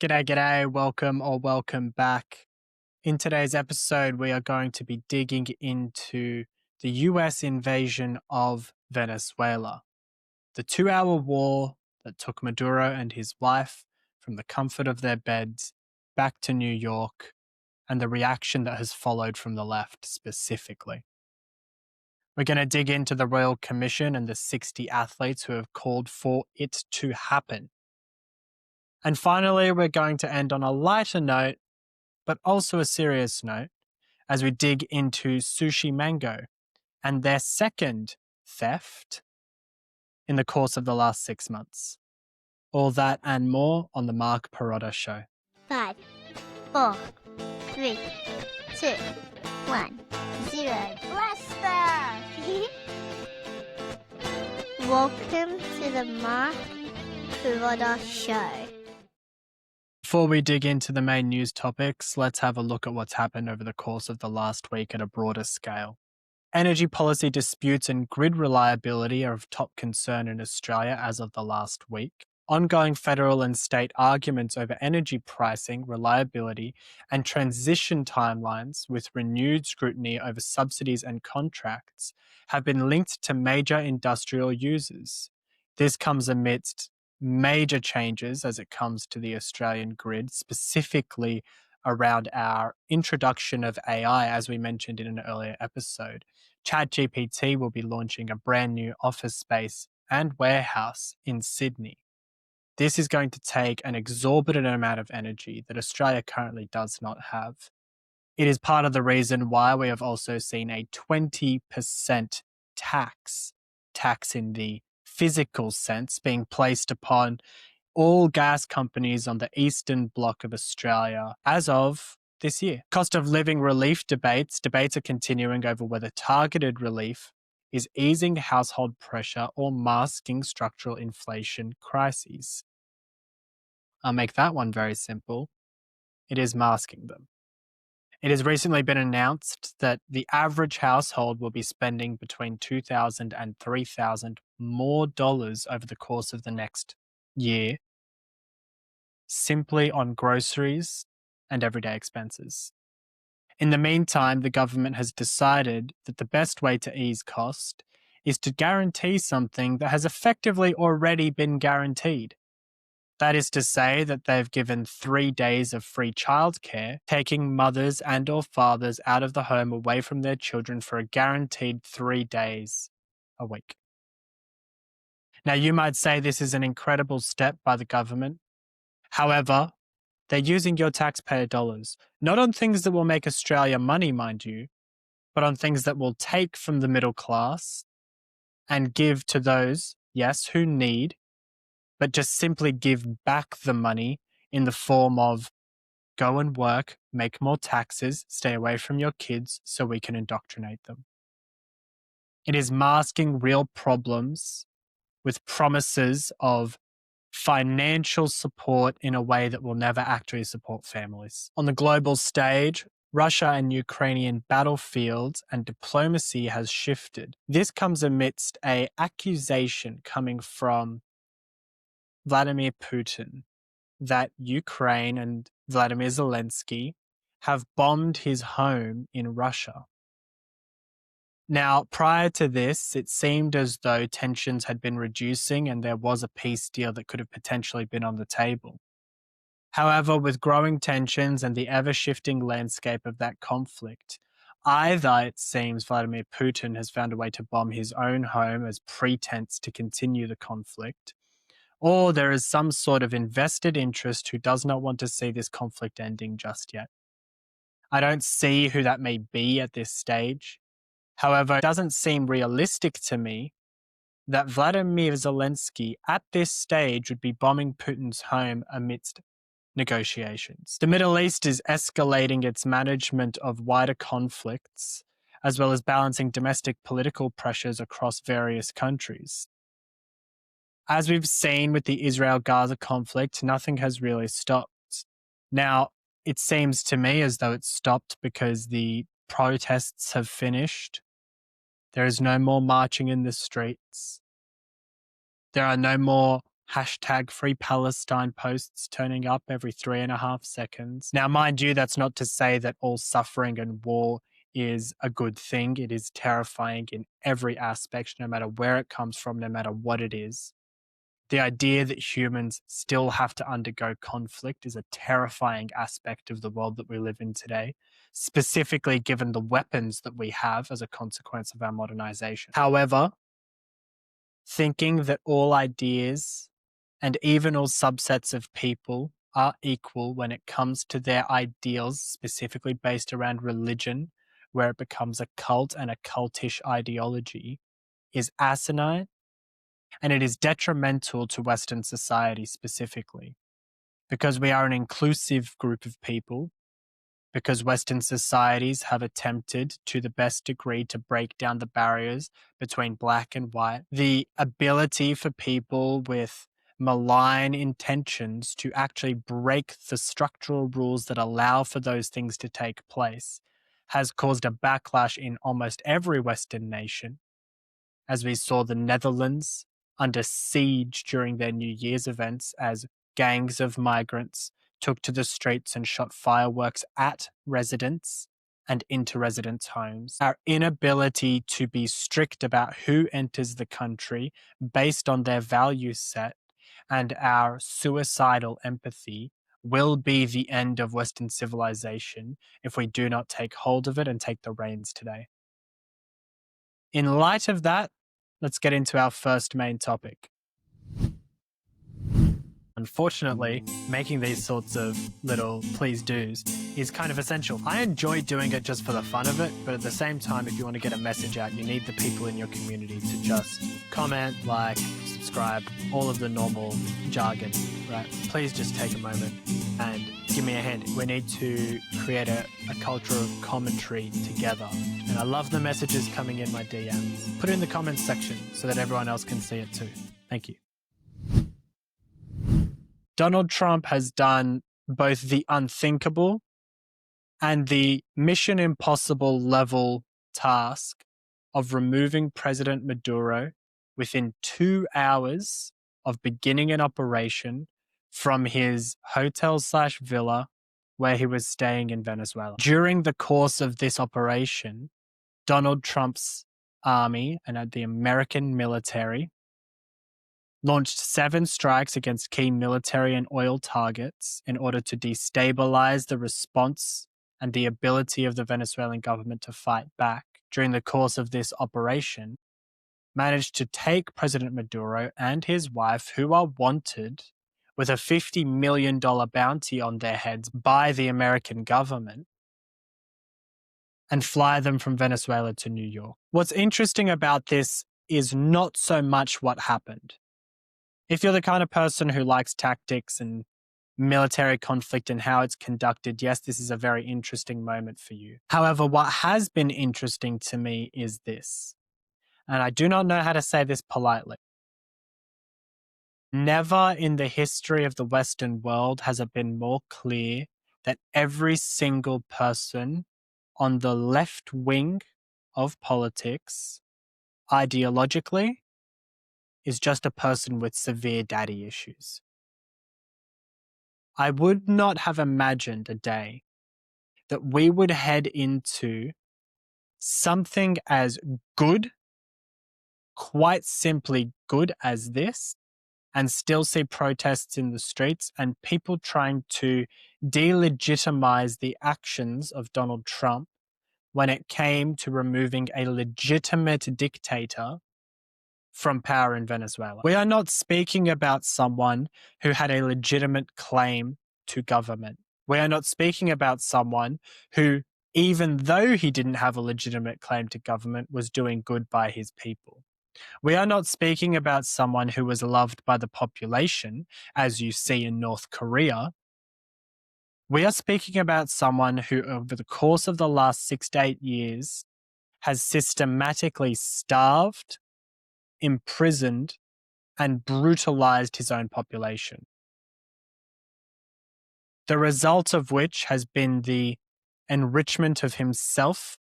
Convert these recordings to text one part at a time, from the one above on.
G'day, welcome back. In today's episode, we are going to be digging into the US invasion of Venezuela, the 2-hour war that took Maduro and his wife from the comfort of their beds back to New York, and the reaction that has followed from the left specifically. We're going to dig into the Royal Commission and the 60 athletes who have called for it to happen. And finally, we're going to end on a lighter note, but also a serious note, as we dig into Sushi Mango and their second theft in the course of the last 6 months. All that and more on the Mark Pirotta Show. 5, 4, 3, 2, 1, 0. Blaster! Welcome to the Mark Pirotta Show. Before we dig into the main news topics, let's have a look at what's happened over the course of the last week at a broader scale. Energy policy disputes and grid reliability are of top concern in Australia as of the last week. Ongoing federal and state arguments over energy pricing, reliability, and transition timelines, with renewed scrutiny over subsidies and contracts, have been linked to major industrial users. This comes amidst major changes as it comes to the Australian grid, specifically around our introduction of AI, as we mentioned in an earlier episode. ChatGPT will be launching a brand new office space and warehouse in Sydney. This is going to take an exorbitant amount of energy that Australia currently does not have. It is part of the reason why we have also seen a 20% tax in the physical sense, being placed upon all gas companies on the eastern bloc of Australia as of this year. Cost of living relief debates are continuing over whether targeted relief is easing household pressure or masking structural inflation crises. I'll make that one very simple. It is masking them. It has recently been announced that the average household will be spending between $2,000 and $3,000 more dollars over the course of the next year, simply on groceries and everyday expenses. In the meantime, the government has decided that the best way to ease cost is to guarantee something that has effectively already been guaranteed. That is to say that they've given 3 days of free childcare, taking mothers and or fathers out of the home away from their children for a guaranteed 3 days a week. Now, you might say this is an incredible step by the government. However, they're using your taxpayer dollars, not on things that will make Australia money, mind you, but on things that will take from the middle class and give to those, yes, who need, but just simply give back the money in the form of go and work, make more taxes, stay away from your kids so we can indoctrinate them. It is masking real problems with promises of financial support in a way that will never actually support families. On the global stage, Russia and Ukrainian battlefields and diplomacy has shifted. This comes amidst an accusation coming from Vladimir Putin that Ukraine and Vladimir Zelensky have bombed his home in Russia. Now, prior to this, it seemed as though tensions had been reducing and there was a peace deal that could have potentially been on the table. However, with growing tensions and the ever-shifting landscape of that conflict, either it seems Vladimir Putin has found a way to bomb his own home as pretense to continue the conflict, or there is some sort of invested interest who does not want to see this conflict ending just yet. I don't see who that may be at this stage. However, it doesn't seem realistic to me that Vladimir Zelensky at this stage would be bombing Putin's home amidst negotiations. The Middle East is escalating its management of wider conflicts, as well as balancing domestic political pressures across various countries. As we've seen with the Israel-Gaza conflict, nothing has really stopped. Now, it seems to me as though it's stopped because the protests have finished. There is no more marching in the streets. There are no more hashtag Free Palestine posts turning up every 3.5 seconds. Now, mind you, that's not to say that all suffering and war is a good thing. It is terrifying in every aspect, no matter where it comes from, no matter what it is. The idea that humans still have to undergo conflict is a terrifying aspect of the world that we live in today, specifically given the weapons that we have as a consequence of our modernization. However, thinking that all ideas and even all subsets of people are equal when it comes to their ideals, specifically based around religion, where it becomes a cult and a cultish ideology, is asinine, and it is detrimental to Western society specifically, because we are an inclusive group of people, because Western societies have attempted to the best degree to break down the barriers between black and white. The ability for people with malign intentions to actually break the structural rules that allow for those things to take place has caused a backlash in almost every Western nation, as we saw the Netherlands under siege during their New Year's events as gangs of migrants took to the streets and shot fireworks at residents and into residents' homes. Our inability to be strict about who enters the country based on their value set and our suicidal empathy will be the end of Western civilization if we do not take hold of it and take the reins today. In light of that, let's get into our first main topic. Unfortunately, making these sorts of little please do's is kind of essential. I enjoy doing it just for the fun of it, but at the same time, if you want to get a message out, you need the people in your community to just comment, like, subscribe, all of the normal jargon, right? Please just take a moment and give me a hand. We need to create a culture of commentary together. And I love the messages coming in my DMs. Put it in the comments section so that everyone else can see it too. Thank you. Donald Trump has done both the unthinkable and the Mission Impossible level task of removing President Maduro within 2 hours of beginning an operation from his hotel/villa where he was staying in Venezuela. During the course of this operation, Donald Trump's army and the American military launched 7 strikes against key military and oil targets in order to destabilize the response and the ability of the Venezuelan government to fight back. During the course of this operation, managed to take President Maduro and his wife, who are wanted with a $50 million bounty on their heads by the American government, and fly them from Venezuela to New York. What's interesting about this is not so much what happened. If you're the kind of person who likes tactics and military conflict and how it's conducted, yes, this is a very interesting moment for you. However, what has been interesting to me is this, and I do not know how to say this politely. Never in the history of the Western world has it been more clear that every single person on the left wing of politics, ideologically, is just a person with severe daddy issues. I would not have imagined a day that we would head into something as good, quite simply good as this, and still see protests in the streets and people trying to delegitimize the actions of Donald Trump when it came to removing a legitimate dictator from power in Venezuela. We are not speaking about someone who had a legitimate claim to government. We are not speaking about someone who, even though he didn't have a legitimate claim to government, was doing good by his people. We are not speaking about someone who was loved by the population, as you see in North Korea. We are speaking about someone who, over the course of the last 6 to 8 years, has systematically starved, imprisoned, and brutalized his own population. The result of which has been the enrichment of himself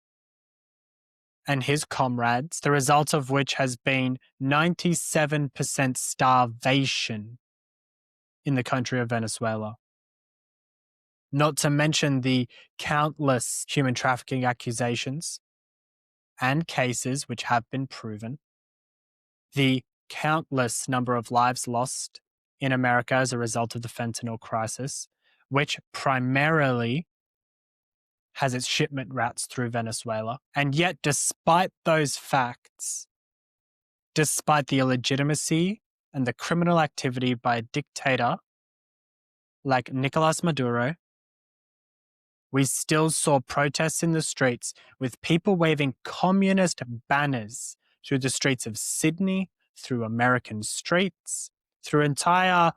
and his comrades, the result of which has been 97% starvation in the country of Venezuela. Not to mention the countless human trafficking accusations and cases which have been proven, the countless number of lives lost in America as a result of the fentanyl crisis, which primarily has its shipment routes through Venezuela. And yet, despite those facts, despite the illegitimacy and the criminal activity by a dictator like Nicolás Maduro, we still saw protests in the streets with people waving communist banners through the streets of Sydney, through American streets, through entire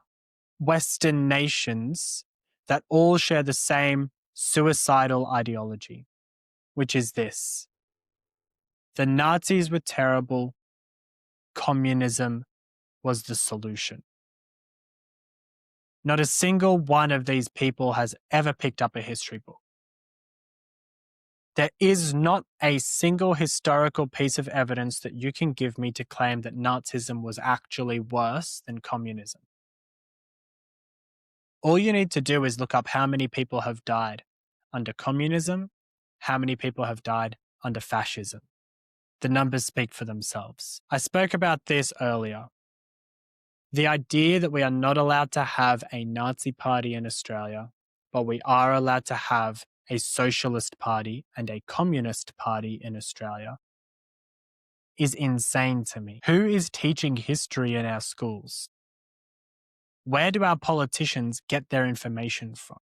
Western nations that all share the same suicidal ideology, which is this: the Nazis were terrible, communism was the solution. Not a single one of these people has ever picked up a history book. There is not a single historical piece of evidence that you can give me to claim that Nazism was actually worse than communism. All you need to do is look up how many people have died under communism, how many people have died under fascism. The numbers speak for themselves. I spoke about this earlier. The idea that we are not allowed to have a Nazi party in Australia, but we are allowed to have a socialist party and a communist party in Australia, is insane to me. Who is teaching history in our schools? Where do our politicians get their information from?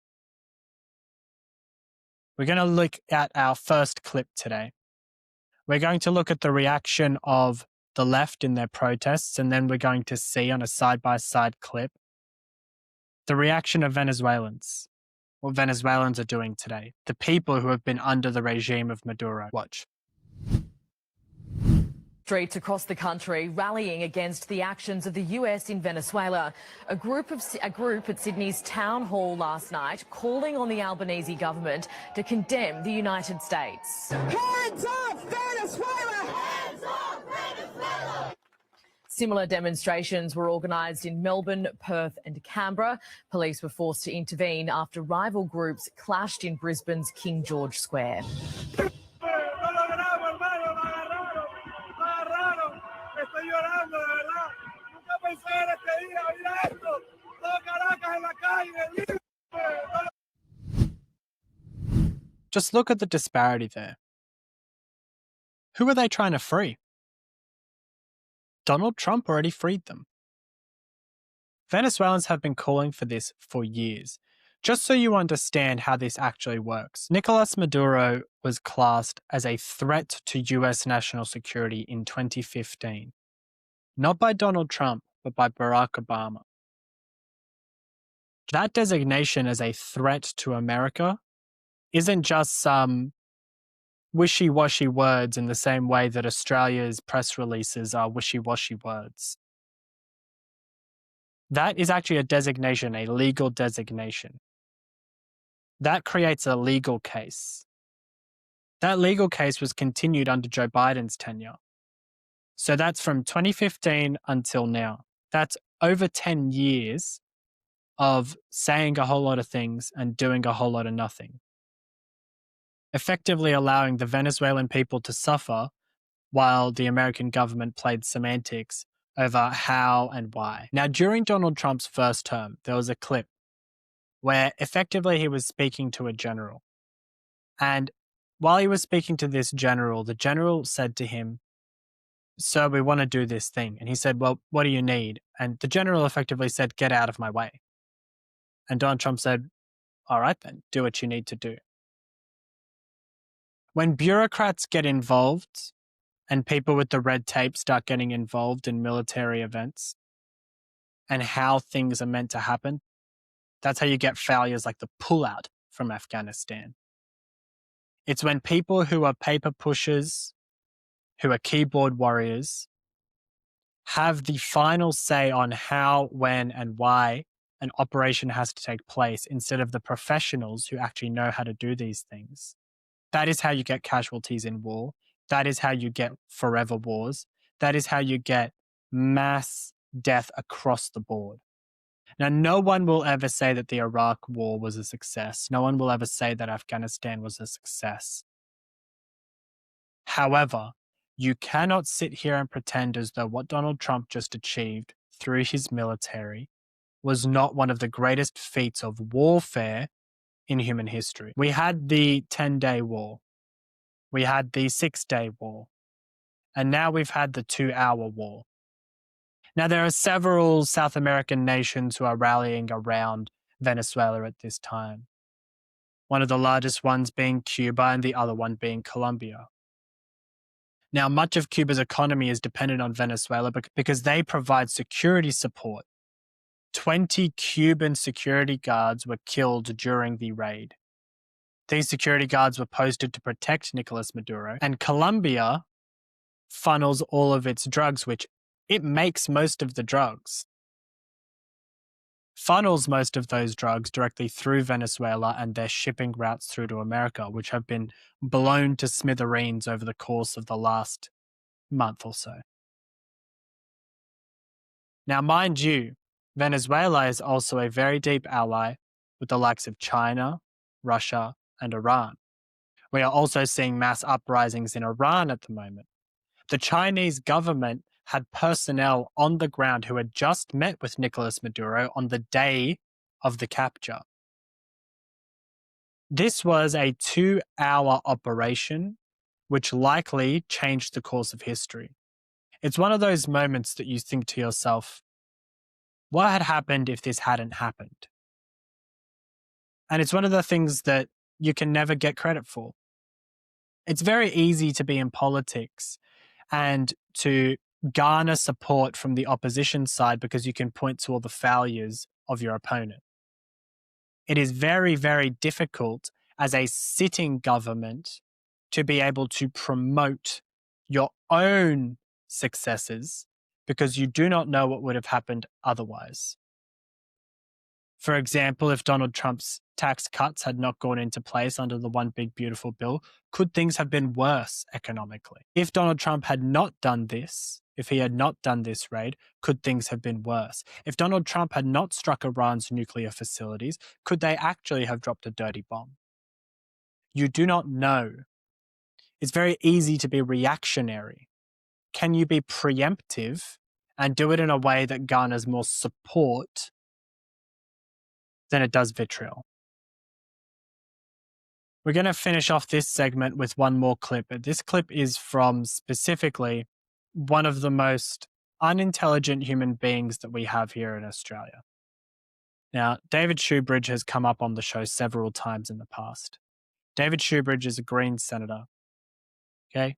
We're going to look at our first clip today. We're going to look at the reaction of the left in their protests, and then we're going to see on a side-by-side clip the reaction of Venezuelans, what Venezuelans are doing today, the people who have been under the regime of Maduro. Watch. Streets across the country rallying against the actions of the US in Venezuela. A group at Sydney's Town Hall last night calling on the Albanese government to condemn the United States. Hands off Venezuela! Hands off Venezuela! Similar demonstrations were organised in Melbourne, Perth and Canberra. Police were forced to intervene after rival groups clashed in Brisbane's King George Square. Just look at the disparity there. Who are they trying to free? Donald Trump already freed them. Venezuelans have been calling for this for years. Just so you understand how this actually works, Nicolás Maduro was classed as a threat to US national security in 2015. Not by Donald Trump, but by Barack Obama. That designation as a threat to America isn't just some wishy-washy words in the same way that Australia's press releases are wishy-washy words. That is actually a designation, a legal designation. That creates a legal case. That legal case was continued under Joe Biden's tenure. So that's from 2015 until now. That's over 10 years of saying a whole lot of things and doing a whole lot of nothing, effectively allowing the Venezuelan people to suffer while the American government played semantics over how and why. Now, during Donald Trump's first term, there was a clip where effectively he was speaking to a general. And while he was speaking to this general, the general said to him, "Sir, we want to do this thing." And he said, "Well, what do you need?" And the general effectively said, "Get out of my way." And Donald Trump said, "All right then, do what you need to do." When bureaucrats get involved and people with the red tape start getting involved in military events and how things are meant to happen, that's how you get failures like the pullout from Afghanistan. It's when people who are paper pushers, who are keyboard warriors, have the final say on how, when, and why an operation has to take place instead of the professionals who actually know how to do these things. That is how you get casualties in war. That is how you get forever wars. That is how you get mass death across the board. Now, no one will ever say that the Iraq war was a success. No one will ever say that Afghanistan was a success. However, you cannot sit here and pretend as though what Donald Trump just achieved through his military was not one of the greatest feats of warfare in human history. We had the 10-day war. We had the 6-day war. And now we've had the 2-hour war. Now, there are several South American nations who are rallying around Venezuela at this time. One of the largest ones being Cuba and the other one being Colombia. Now, much of Cuba's economy is dependent on Venezuela because they provide security support. 20 Cuban security guards were killed during the raid. These security guards were posted to protect Nicolás Maduro, and Colombia funnels all of its drugs, which it makes most of the drugs, funnels most of those drugs directly through Venezuela and their shipping routes through to America, which have been blown to smithereens over the course of the last month or so. Now, mind you, Venezuela is also a very deep ally with the likes of China, Russia, and Iran. We are also seeing mass uprisings in Iran at the moment. The Chinese government had personnel on the ground who had just met with Nicolás Maduro on the day of the capture. This was a 2-hour operation, which likely changed the course of history. It's one of those moments that you think to yourself, what had happened if this hadn't happened? And it's one of the things that you can never get credit for. It's very easy to be in politics and to garner support from the opposition side because you can point to all the failures of your opponent. It is very, very difficult as a sitting government to be able to promote your own successes because you do not know what would have happened otherwise. For example, if Donald Trump's tax cuts had not gone into place under the One Big Beautiful Bill, could things have been worse economically? If Donald Trump had not done this, if he had not done this raid, could things have been worse? If Donald Trump had not struck Iran's nuclear facilities, could they actually have dropped a dirty bomb? You do not know. It's very easy to be reactionary. Can you be preemptive and do it in a way that garners more support than it does vitriol? We're going to finish off this segment with one more clip. This clip is from specifically one of the most unintelligent human beings that we have here in Australia. Now, David Shoebridge has come up on the show several times in the past. David Shoebridge is a Green senator. Okay?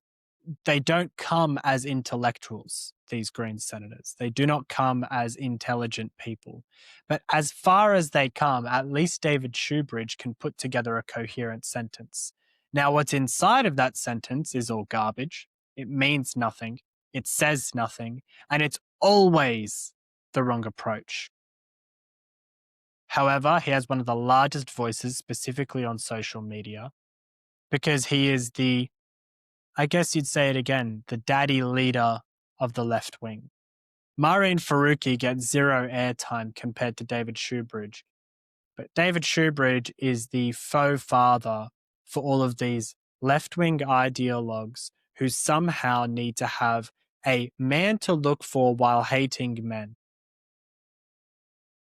They don't come as intellectuals, these Green senators. They do not come as intelligent people. But as far as they come, at least David Shoebridge can put together a coherent sentence. Now, what's inside of that sentence is all garbage. It means nothing. It says nothing. And it's always the wrong approach. However, he has one of the largest voices, specifically on social media, because he is the, I guess you'd say it again, the daddy leader of the left wing. Maureen Faruqi gets zero airtime compared to David Shoebridge. But David Shoebridge is the faux father for all of these left-wing ideologues who somehow need to have a man to look for while hating men.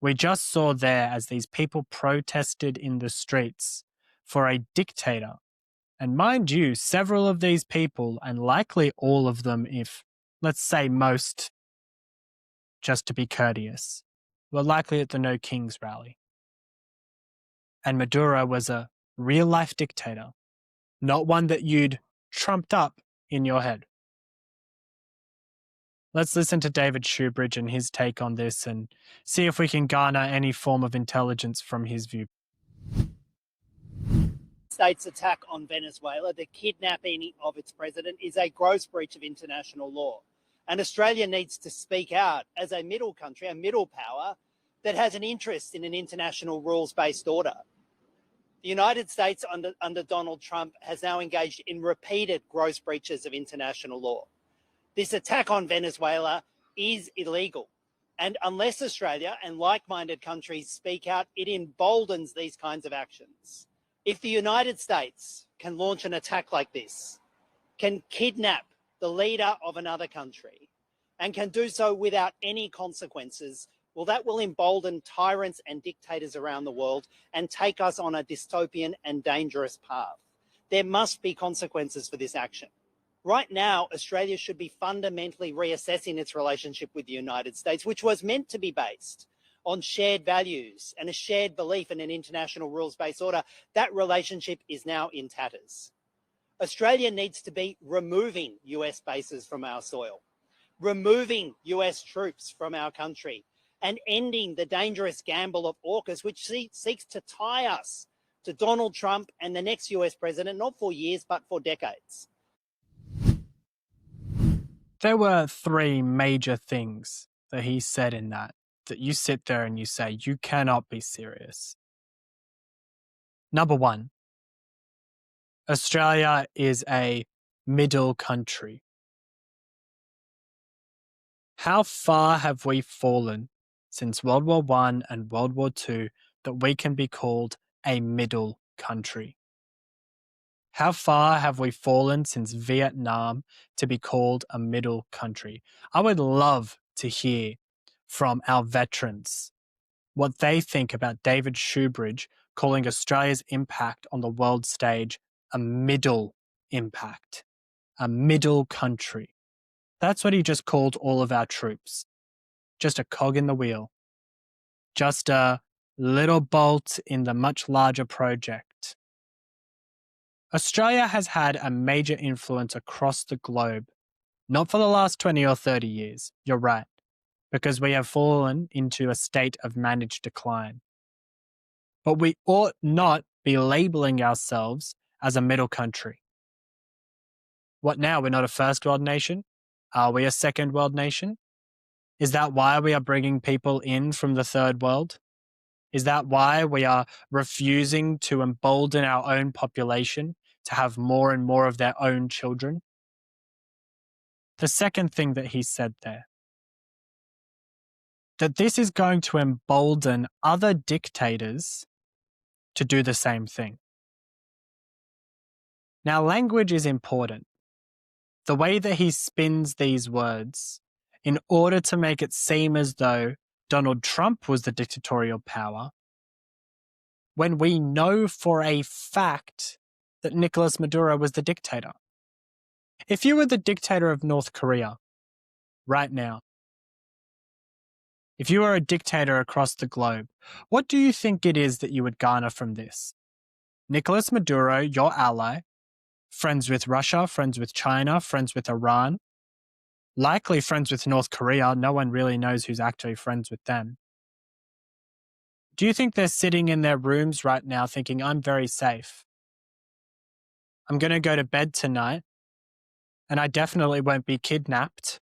We just saw there as these people protested in the streets for a dictator. And mind you, several of these people, and likely all of them, if, let's say most, just to be courteous, were likely at the No Kings rally. And Maduro was a real-life dictator, not one that you'd trumped up in your head. Let's listen to David Shoebridge and his take on this and see if we can garner any form of intelligence from his view. States' attack on Venezuela, the kidnapping of its president, is a gross breach of international law. And Australia needs to speak out as a middle country, a middle power that has an interest in an international rules-based order. The United States under Donald Trump has now engaged in repeated gross breaches of international law. This attack on Venezuela is illegal. And unless Australia and like-minded countries speak out, it emboldens these kinds of actions. If the United States can launch an attack like this, can kidnap the leader of another country, and can do so without any consequences, well, that will embolden tyrants and dictators around the world and take us on a dystopian and dangerous path. There must be consequences for this action. Right now, Australia should be fundamentally reassessing its relationship with the United States, which was meant to be based on shared values and a shared belief in an international rules-based order. That relationship is now in tatters. Australia needs to be removing US bases from our soil, removing US troops from our country, and ending the dangerous gamble of AUKUS, which seeks to tie us to Donald Trump and the next US president, not for years, but for decades. There were three major things that he said in that you sit there and you say, you cannot be serious. Number one, Australia is a middle country. How far have we fallen since World War I and World War II that we can be called a middle country? How far have we fallen since Vietnam to be called a middle country? I would love to hear from our veterans what they think about David Shoebridge calling Australia's impact on the world stage a middle impact, a middle country. That's what he just called all of our troops. Just a cog in the wheel. Just a little bolt in the much larger project. Australia has had a major influence across the globe, not for the last 20 or 30 years, you're right, because we have fallen into a state of managed decline. But we ought not be labeling ourselves as a middle country. What now? We're not a first world nation? Are we a second world nation? Is that why we are bringing people in from the third world? Is that why we are refusing to embolden our own population to have more and more of their own children? The second thing that he said there, that this is going to embolden other dictators to do the same thing. Now, language is important. The way that he spins these words in order to make it seem as though Donald Trump was the dictatorial power, when we know for a fact that Nicolás Maduro was the dictator. If you were the dictator of North Korea right now, if you were a dictator across the globe, what do you think it is that you would garner from this? Nicolás Maduro, your ally, friends with Russia, friends with China, friends with Iran, likely friends with North Korea. No one really knows who's actually friends with them. Do you think they're sitting in their rooms right now thinking, I'm very safe? I'm going to go to bed tonight, and I definitely won't be kidnapped,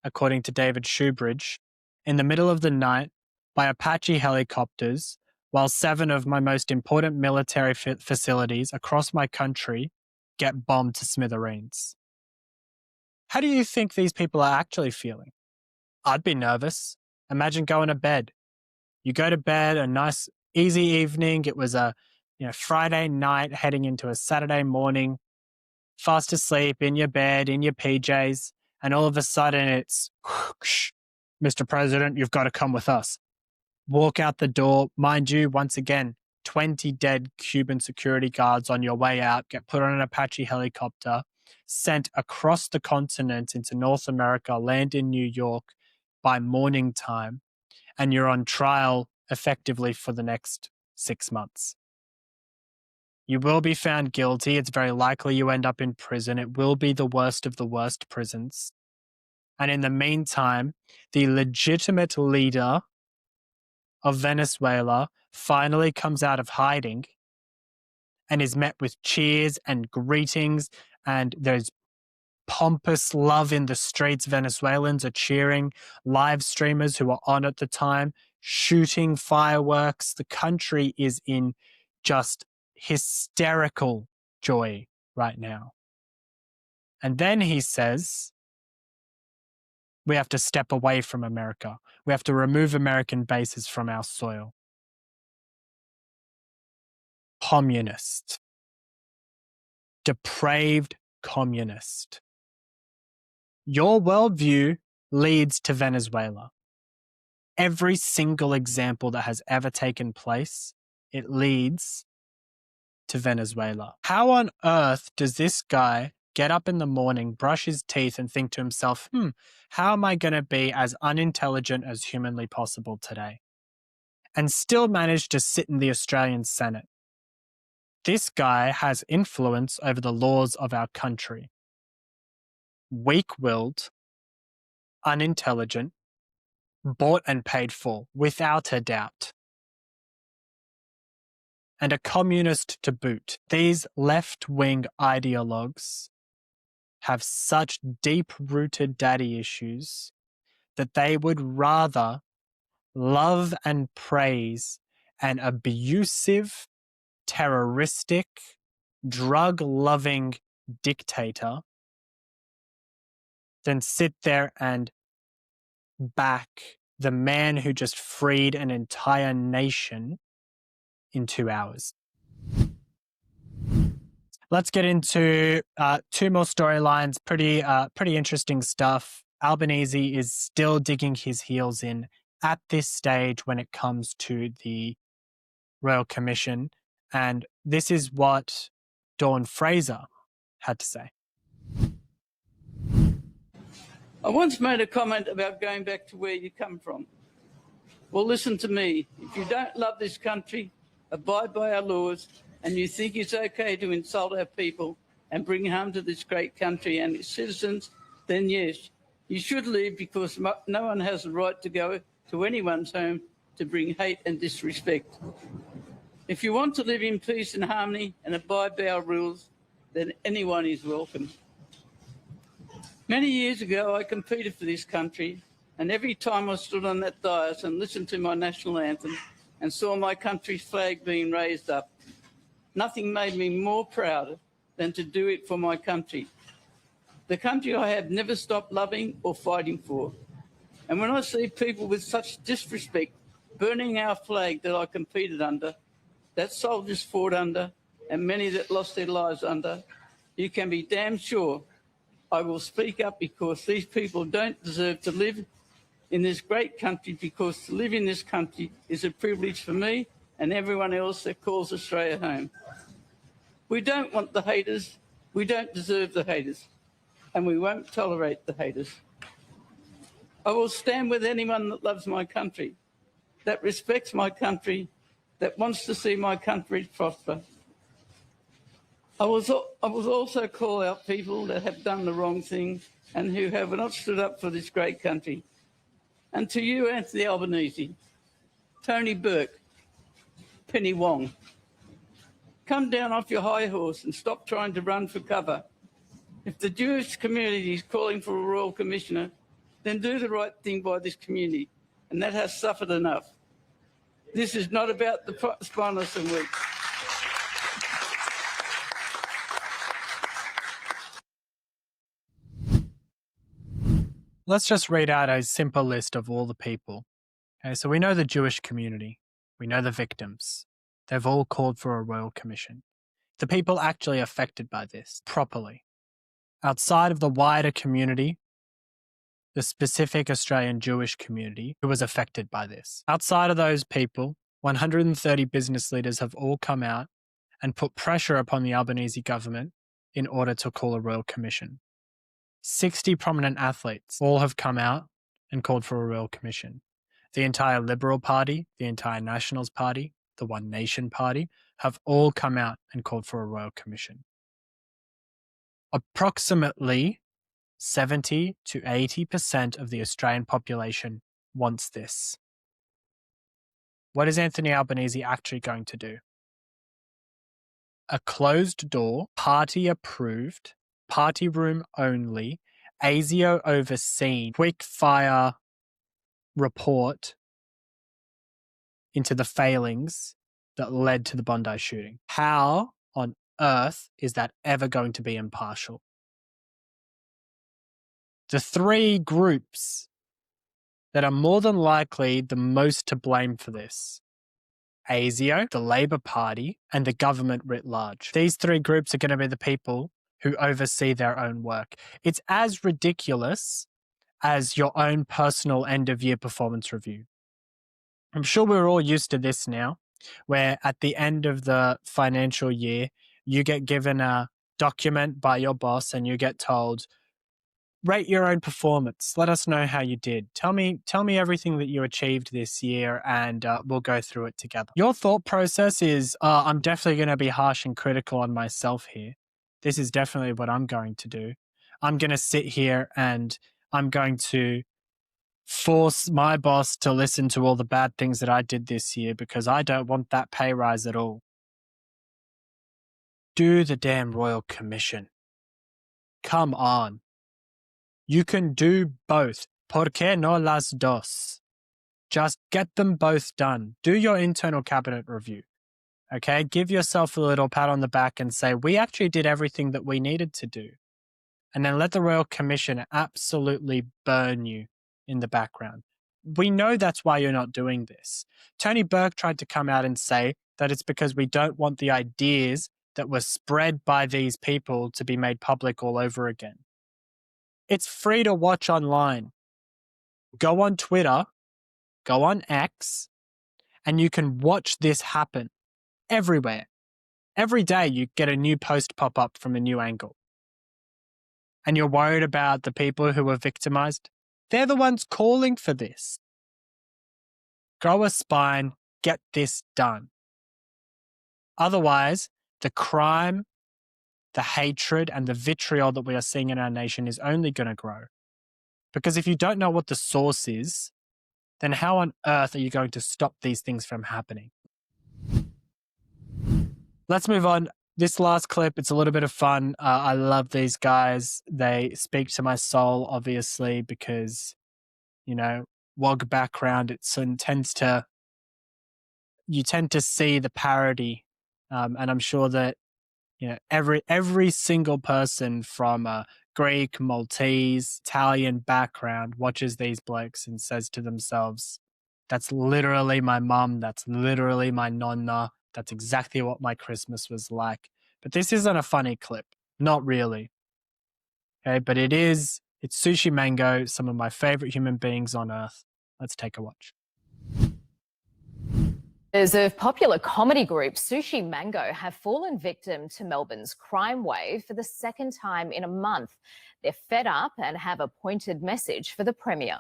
according to David Shoebridge, in the middle of the night by Apache helicopters, while 7 of my most important military facilities across my country get bombed to smithereens. How do you think these people are actually feeling? I'd be nervous. Imagine going to bed. You go to bed, a nice, easy evening. It was a Friday night heading into a Saturday morning, fast asleep in your bed, in your PJs, and all of a sudden it's, Mr. President, you've got to come with us. Walk out the door. Mind you, once again, 20 dead Cuban security guards on your way out, get put on an Apache helicopter, sent across the continent into North America, land in New York by morning time, and you're on trial effectively for the next 6 months. You will be found guilty. It's very likely you end up in prison. It will be the worst of the worst prisons. And in the meantime, the legitimate leader of Venezuela finally comes out of hiding and is met with cheers and greetings, and there's pompous love in the streets. Venezuelans are cheering, live streamers who are on at the time, shooting fireworks. The country is in just hysterical joy right now. And then he says, we have to step away from America. We have to remove American bases from our soil. Communist. Depraved communist. Your worldview leads to Venezuela. Every single example that has ever taken place, it leads to Venezuela. How on earth does this guy get up in the morning, brush his teeth, and think to himself, how am I going to be as unintelligent as humanly possible today? And still manage to sit in the Australian Senate. This guy has influence over the laws of our country. Weak-willed, unintelligent, bought and paid for, without a doubt. And a communist to boot. These left-wing ideologues have such deep-rooted daddy issues that they would rather love and praise an abusive, terroristic, drug-loving dictator than sit there and back the man who just freed an entire nation in 2 hours. Let's get into two more storylines. Pretty interesting stuff. Albanese is still digging his heels in at this stage when it comes to the Royal Commission. And this is what Dawn Fraser had to say. I once made a comment about going back to where you come from. Well, listen to me. If you don't love this country, abide by our laws, and you think it's okay to insult our people and bring harm to this great country and its citizens, then yes, you should leave, because no one has the right to go to anyone's home to bring hate and disrespect. If you want to live in peace and harmony and abide by our rules, then anyone is welcome. Many years ago, I competed for this country, and every time I stood on that dais and listened to my national anthem and saw my country's flag being raised up, nothing made me more proud than to do it for my country. The country I have never stopped loving or fighting for. And when I see people with such disrespect burning our flag that I competed under, that soldiers fought under, and many that lost their lives under, you can be damn sure I will speak up, because these people don't deserve to live in this great country, because to live in this country is a privilege for me and everyone else that calls Australia home. We don't want the haters, we don't deserve the haters, and we won't tolerate the haters. I will stand with anyone that loves my country, that respects my country, that wants to see my country prosper. I will also call out people that have done the wrong thing and who have not stood up for this great country. And to you, Anthony Albanese, Tony Burke, Penny Wong, come down off your high horse and stop trying to run for cover. If the Jewish community is calling for a royal commissioner, then do the right thing by this community, and that has suffered enough. This is not about the spineless and weak. Let's just read out a simple list of all the people. Okay, so we know the Jewish community. We know the victims. They've all called for a royal commission. The people actually affected by this properly. Outside of the wider community, the specific Australian Jewish community who was affected by this. Outside of those people, 130 business leaders have all come out and put pressure upon the Albanese government in order to call a royal commission. 60 prominent athletes all have come out and called for a royal commission. The entire Liberal Party, the entire Nationals Party, the One Nation Party have all come out and called for a royal commission. Approximately 70 to 80% of the Australian population wants this. What is Anthony Albanese actually going to do? A closed door, party approved, party room only, ASIO overseen, quick fire report into the failings that led to the Bondi shooting. How on earth is that ever going to be impartial? The three groups that are more than likely the most to blame for this: ASIO, the Labour Party, and the government writ large. These three groups are going to be the people who oversee their own work. It's as ridiculous as your own personal end-of-year performance review. I'm sure we're all used to this now, where at the end of the financial year, you get given a document by your boss and you get told, rate your own performance. Let us know how you did. Tell me everything that you achieved this year, and we'll go through it together. Your thought process is, I'm definitely going to be harsh and critical on myself here. This is definitely what I'm going to do. I'm going to sit here and I'm going to force my boss to listen to all the bad things that I did this year because I don't want that pay rise at all. Do the damn Royal Commission. Come on. You can do both. ¿Por qué no las dos? Just get them both done. Do your internal cabinet review. Okay? Give yourself a little pat on the back and say, we actually did everything that we needed to do. And then let the Royal Commission absolutely burn you in the background. We know that's why you're not doing this. Tony Burke tried to come out and say that it's because we don't want the ideas that were spread by these people to be made public all over again. It's free to watch online. Go on Twitter, go on X, and you can watch this happen everywhere. Every day you get a new post pop up from a new angle. And you're worried about the people who were victimized. They're the ones calling for this. Grow a spine, get this done. Otherwise, the crime, the hatred, and the vitriol that we are seeing in our nation is only going to grow. Because if you don't know what the source is, then how on earth are you going to stop these things from happening? Let's move on. This last clip, it's a little bit of fun. I love these guys. They speak to my soul, obviously, because, you know, WOG background, you tend to see the parody. And I'm sure that, you know, every single person from a Greek, Maltese, Italian background watches these blokes and says to themselves, that's literally my mum. That's literally my nonna. That's exactly what my Christmas was like. But this isn't a funny clip. Not really. Okay, but it's Sushi Mango, some of my favorite human beings on earth. Let's take a watch. Members of popular comedy group Sushi Mango have fallen victim to Melbourne's crime wave for the second time in a month. They're fed up and have a pointed message for the Premier.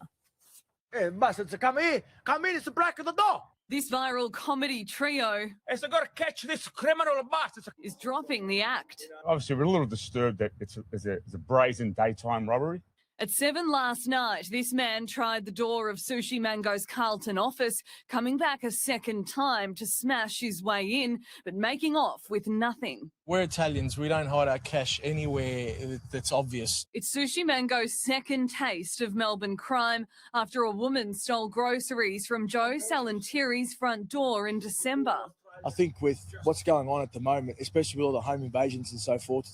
Hey, bastards, come in, it's the break of the door. This viral comedy trio It's got to catch this criminal bastards. is dropping the act. Obviously, we're a little disturbed that it's a brazen daytime robbery. At 7 last night, this man tried the door of Sushi Mango's Carlton office, coming back a second time to smash his way in, but making off with nothing. We're Italians. We don't hide our cash anywhere that's obvious. It's Sushi Mango's second taste of Melbourne crime after a woman stole groceries from Joe Salantieri's front door in December. I think with what's going on at the moment, especially with all the home invasions and so forth,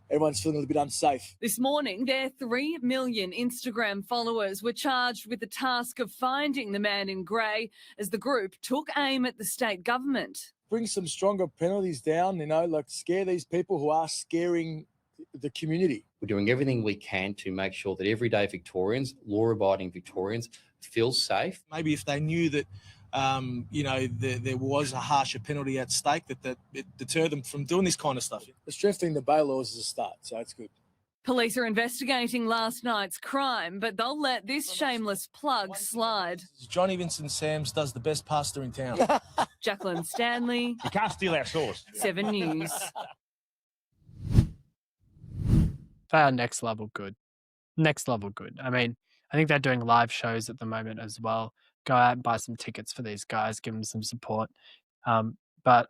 everyone's feeling a little bit unsafe. This morning, their 3 million Instagram followers were charged with the task of finding the man in grey as the group took aim at the state government. Bring some stronger penalties down, scare these people who are scaring the community. We're doing everything we can to make sure that everyday Victorians, law-abiding Victorians, feel safe. Maybe if they knew that there was a harsher penalty at stake, that it deterred them from doing this kind of stuff. The strengthening the bail laws is a start, so it's good. Police are investigating last night's crime, but they'll let this shameless plug slide. Johnny Vincent Sam's does the best pasta in town. Jacqueline Stanley, You can't steal our sauce. 7 News. They are next level good. Next level good. I mean, I think they're doing live shows at the moment as well. Go out and buy some tickets for these guys, give them some support. But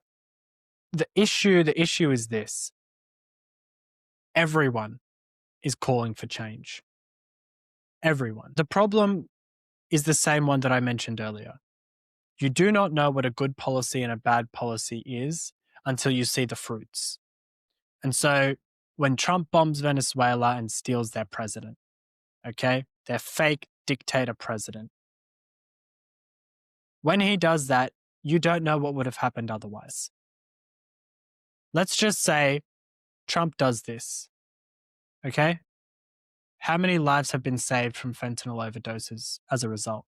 the issue is this. Everyone is calling for change. Everyone. The problem is the same one that I mentioned earlier. You do not know what a good policy and a bad policy is until you see the fruits. And so when Trump bombs Venezuela and steals their president, okay, their fake dictator president, when he does that, you don't know what would have happened otherwise. Let's just say Trump does this, okay? How many lives have been saved from fentanyl overdoses as a result?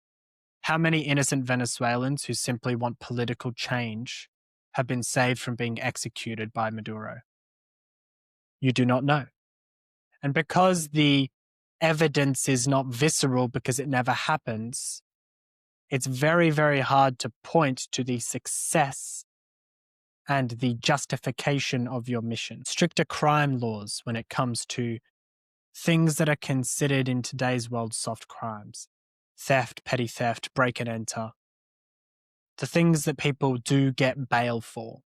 How many innocent Venezuelans who simply want political change have been saved from being executed by Maduro? You do not know. And because the evidence is not visceral because it never happens, it's very, very hard to point to the success and the justification of your mission. Stricter crime laws when it comes to things that are considered in today's world soft crimes. Theft, petty theft, break and enter. The things that people do get bail for.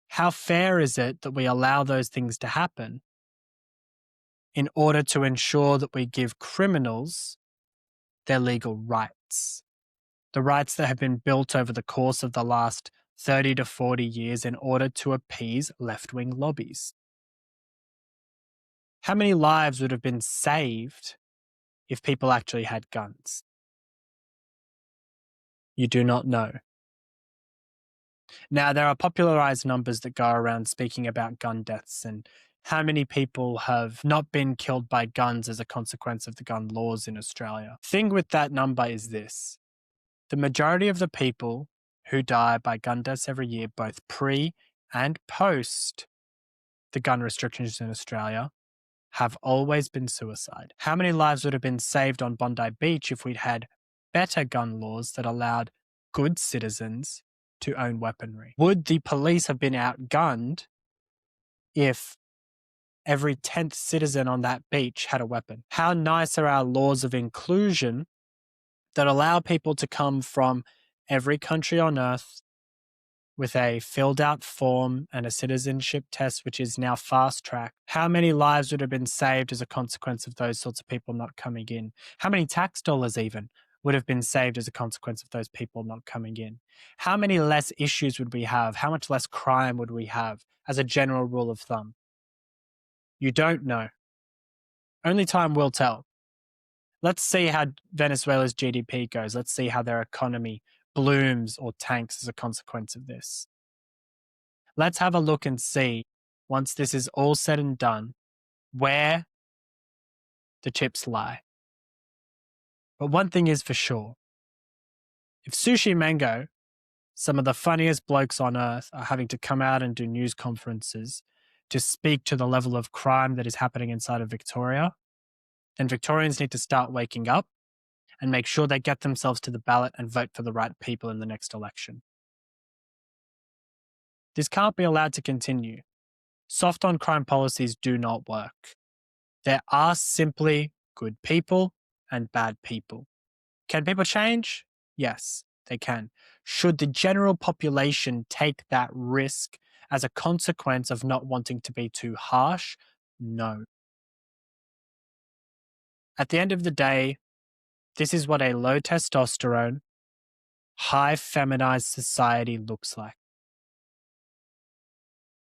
How fair is it that we allow those things to happen in order to ensure that we give criminals their legal rights? The rights that have been built over the course of the last 30 to 40 years in order to appease left-wing lobbies. How many lives would have been saved if people actually had guns? You do not know. Now, there are popularized numbers that go around speaking about gun deaths and how many people have not been killed by guns as a consequence of the gun laws in Australia. Thing with that number is this. The majority of the people who die by gun deaths every year, both pre and post the gun restrictions in Australia, have always been suicide. How many lives would have been saved on Bondi Beach if we'd had better gun laws that allowed good citizens to own weaponry? Would the police have been outgunned if every 10th citizen on that beach had a weapon? How nice are our laws of inclusion that allow people to come from every country on earth with a filled out form and a citizenship test, which is now fast tracked? How many lives would have been saved as a consequence of those sorts of people not coming in? How many tax dollars even would have been saved as a consequence of those people not coming in? How many less issues would we have? How much less crime would we have as a general rule of thumb? You don't know. Only time will tell. Let's see how Venezuela's GDP goes. Let's see how their economy blooms or tanks as a consequence of this. Let's have a look and see, once this is all said and done, where the chips lie. But one thing is for sure. If Sushi Mango, some of the funniest blokes on earth, are having to come out and do news conferences to speak to the level of crime that is happening inside of Victoria, then Victorians need to start waking up and make sure they get themselves to the ballot and vote for the right people in the next election. This can't be allowed to continue. Soft on crime policies do not work. There are simply good people and bad people. Can people change? Yes, they can. Should the general population take that risk as a consequence of not wanting to be too harsh? No. At the end of the day, this is what a low testosterone, high feminized society looks like.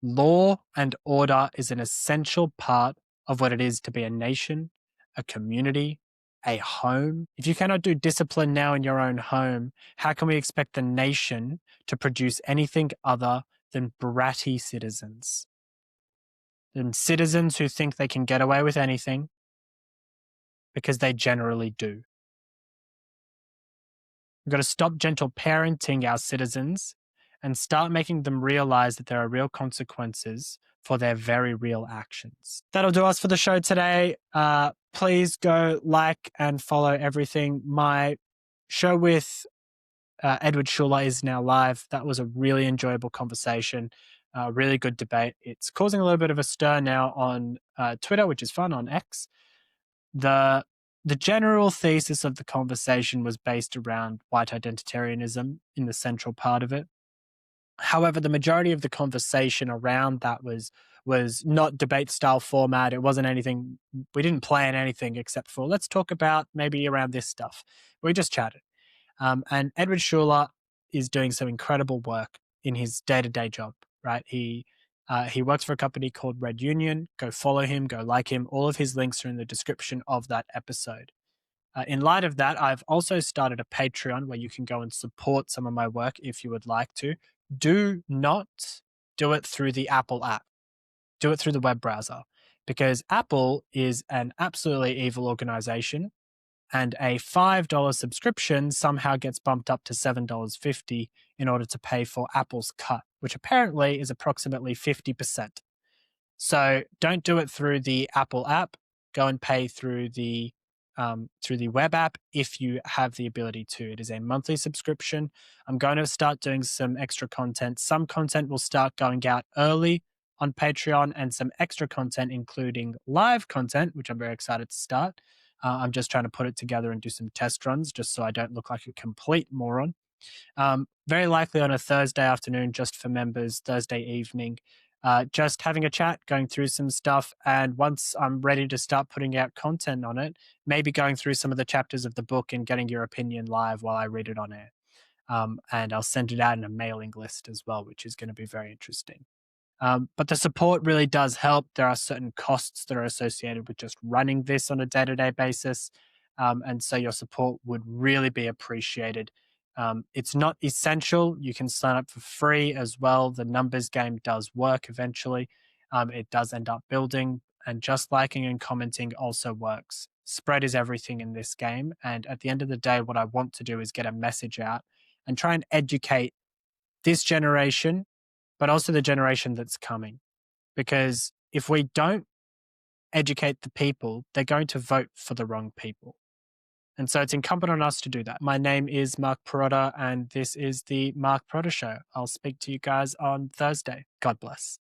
Law and order is an essential part of what it is to be a nation, a community, a home. If you cannot do discipline now in your own home, how can we expect the nation to produce anything other than bratty citizens? Than citizens who think they can get away with anything, because they generally do. We've got to stop gentle parenting our citizens and start making them realize that there are real consequences for their very real actions. That'll do us for the show today. Please go like and follow everything. My show with Edward Schuller is now live. That was a really enjoyable conversation, really good debate. It's causing a little bit of a stir now on Twitter, which is fun, on X. The general thesis of the conversation was based around white identitarianism in the central part of it. However, the majority of the conversation around that was not debate style format. It wasn't anything, we didn't plan anything except for let's talk about maybe around this stuff. We just chatted. And Edward Schuler is doing some incredible work in his day-to-day job, right? He works for a company called Red Union. Go follow him, go like him. All of his links are in the description of that episode. In light of that, I've also started a Patreon where you can go and support some of my work if you would like to. Do not do it through the Apple app. Do it through the web browser, because Apple is an absolutely evil organization, and a $5 subscription somehow gets bumped up to $7.50 in order to pay for Apple's cut, which apparently is approximately 50%. So don't do it through the Apple app. Go and pay through the web app if you have the ability to. It is a monthly subscription. I'm going to start doing some extra content. Some content will start going out early on Patreon, and some extra content, including live content, which I'm very excited to start. I'm just trying to put it together and do some test runs just so I don't look like a complete moron. Very likely on a Thursday afternoon, just for members, Thursday evening, just having a chat, going through some stuff. And once I'm ready to start putting out content on it, maybe going through some of the chapters of the book and getting your opinion live while I read it on air. And I'll send it out in a mailing list as well, which is going to be very interesting. But the support really does help. There are certain costs that are associated with just running this on a day-to-day basis. And so your support would really be appreciated. It's not essential. You can sign up for free as well. The numbers game does work eventually. It does end up building, and just liking and commenting also works. Spread is everything in this game. And at the end of the day, what I want to do is get a message out and try and educate this generation, but also the generation that's coming. Because if we don't educate the people, they're going to vote for the wrong people. And so it's incumbent on us to do that. My name is Mark Pirotta, and this is the Mark Pirotta Show. I'll speak to you guys on Thursday. God bless.